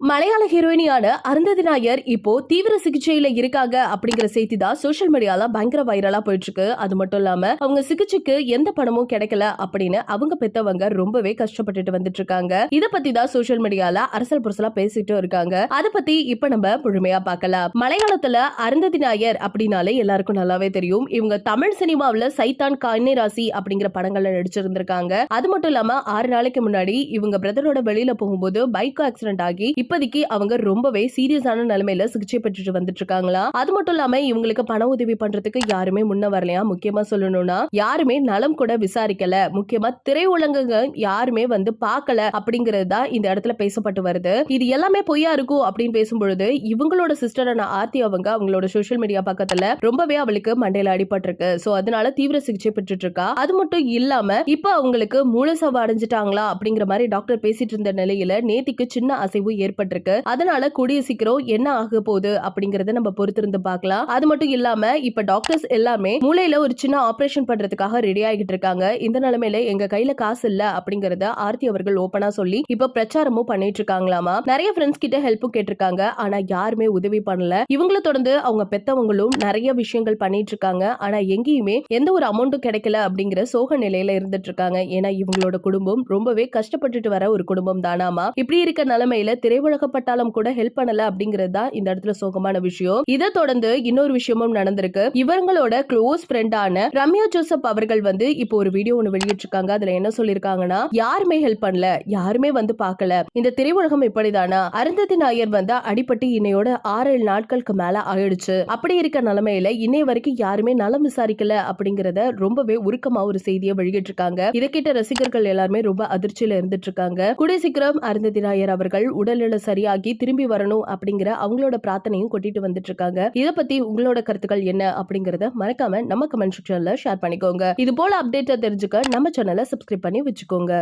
மலையாள ஹீரோயினியான அருந்ததி நாயர் இப்போ தீவிர சிகிச்சையில இருக்காங்க அப்படிங்கிற செய்தி தான் சோசியல் மீடியால பயங்கர வைரலா போயிட்டு இருக்கு. அது மட்டும் இல்லாம அவங்க சிகிச்சைக்கு எந்த பணமும் கிடைக்கல அப்படின்னு அவங்க பெத்தவங்க ரொம்பவே கஷ்டப்பட்டுட்டு வந்துட்டு இருக்காங்க. இத பத்தி தான் சோசியல் மீடியால அரசல் புரசலா பேசிட்டு இருக்காங்க. அத பத்தி இப்ப நம்ம முழுமையா பார்க்கலாம். மலையாளத்துல அருந்ததி நாயர் அப்படின்னாலே எல்லாருக்கும் நல்லாவே தெரியும். இவங்க தமிழ் சினிமாவில சைத்தான் கன்னிராசி அப்படிங்கிற படங்கள்ல நடிச்சிருந்திருக்காங்க. அது மட்டும் இல்லாம 6 நாளைக்கு முன்னாடி இவங்க பிரதரோட வெளியில போகும்போது பைக் ஆக்சிடென்ட் ஆகி இப்போதைக்கு அவங்க ரொம்பவே சீரியஸான நிலைமையில சிகிச்சை பெற்றுட்டு வந்துட்டு இருக்காங்களா. அது மட்டும் இல்லாம இவங்களுக்கு பண உதவி பண்றதுக்கு யாருமே முன்ன வரலையா. முக்கியமா சொல்லணும்னா யாருமே நலம் கூட விசாரிக்கல, முக்கியமா திரையுலகங்க யாருமே வந்து பார்க்கல அப்படிங்கிறது தான் இந்த இடத்துல பேசப்பட்டு வருது. இது எல்லாமே பொய்யா இருக்கும் அப்படின்னு பேசும்பொழுது இவங்களோட சிஸ்டரான ஆர்த்தி அவங்களோட சோசியல் மீடியா பக்கத்துல ரொம்பவே அவளுக்கு மண்டையில அடிபட்டிருக்கு. சோ அதனால தீவிர சிகிச்சை பெற்றுட்டு இருக்கா. அது மட்டும் இல்லாம இப்ப அவங்களுக்கு மூலசவ அடைஞ்சிட்டாங்களா அப்படிங்கிற மாதிரி டாக்டர் பேசிட்டு இருந்த நிலையில நேத்திக்கு சின்ன அசைவு ஏற்பட்டிருக்கு. அதனால கூடிய சீக்கிரம் என்ன ஆக போகுது அப்படிங்கறத நம்ம பொறுத்திருந்து பார்க்கலாம். அது மட்டும் இல்லாம இப்ப டாக்டர்ஸ் எல்லாமே மூளையில ஒரு சின்ன ஆபரேஷன் பண்றதுக்காக ரெடி ஆகிட்டு இருக்காங்க. இந்த நிலைமையில எங்க கையில காசு இல்ல அப்படிங்கறத ஆர்த்தி அவர்கள் ஓபனா சொல்லி இப்ப பிரச்சாரமும் பண்ணிட்டு இருக்காங்களாமா. நிறைய ஃப்ரெண்ட்ஸ் கிட்ட ஹெல்ப்பும் கேட்டிருக்காங்க. ஆனா யாருமே உதவி பண்ணல. இவங்கள தொடர்ந்து அவங்க பெத்தவங்களும் நிறைய விஷயங்கள் பண்ணிட்டு இருக்காங்க. ஆனா எங்கேயுமே எந்த ஒரு அமௌண்ட்டும் கிடைக்கல அப்படிங்கிற சோக நிலையில இருந்துட்டு இருக்காங்க. ஏன்னா இவங்களோட குடும்பம் ரொம்பவே கஷ்டப்பட்டுட்டு வர ஒரு குடும்பம் தானாமா. இப்படி இருக்க நிலைமையில திரையுலகப்பட்டாலும் கூட ஹெல்ப் பண்ணல அப்படிங்கிறது தான் இந்த இடத்துல சோகமான விஷயம். இதை தொடர்ந்து இன்னொரு விஷயமும் நடந்திருக்கு. இவங்களோட க்ளோஸ் ஃப்ரெண்டான ரம்யா ஜோசப் அவர்கள் வந்து இப்போ ஒரு வீடியோ ஒன்னு வெளியிட்டிருக்காங்க. அதுல என்ன சொல்லிருக்காங்கன்னா, யாருமே ஹெல்ப் பண்ணல, யாருமே வந்து பார்க்கல, இந்த திரையுலகம் இப்படிதானா, அருந்ததி நாயர் வந்து அடிபட்டு இன்னையோட 6-7 நாட்களுக்கு மேல ஆயிடுச்சு. அப்படி இருக்க நிலைமையில இன்னைய வரைக்கும் யாருமே நலம் விசாரிக்கல அப்படிங்கறத ரொம்பவே உருக்கமா ஒரு செய்தியை வெளியிட்டிருக்காங்க. இதை கேட்ட ரசிகர்கள் எல்லாருமே ரொம்ப அதிர்ச்சியில இருந்துட்டு இருக்காங்க. கூடிய சீக்கிரம் அருந்ததி நாயர் அவர்கள் உடல்நிலை சரியாகி திரும்பி வரணும் அப்படிங்கிற அவங்களோட பிரார்த்தனையும் கொட்டிட்டு வந்துட்டு இருக்காங்க. இத பத்தி உங்களோட கருத்துக்கள் என்ன அப்படிங்கறத மறக்காம நம்ம கமெண்ட் செக்ஷன்ல ஷேர் பண்ணிக்கோங்க. இது போல அப்டேட் தெரிஞ்சுக்க நம்ம சேனலை சப்ஸ்கிரைப் பண்ணி வச்சுக்கோங்க.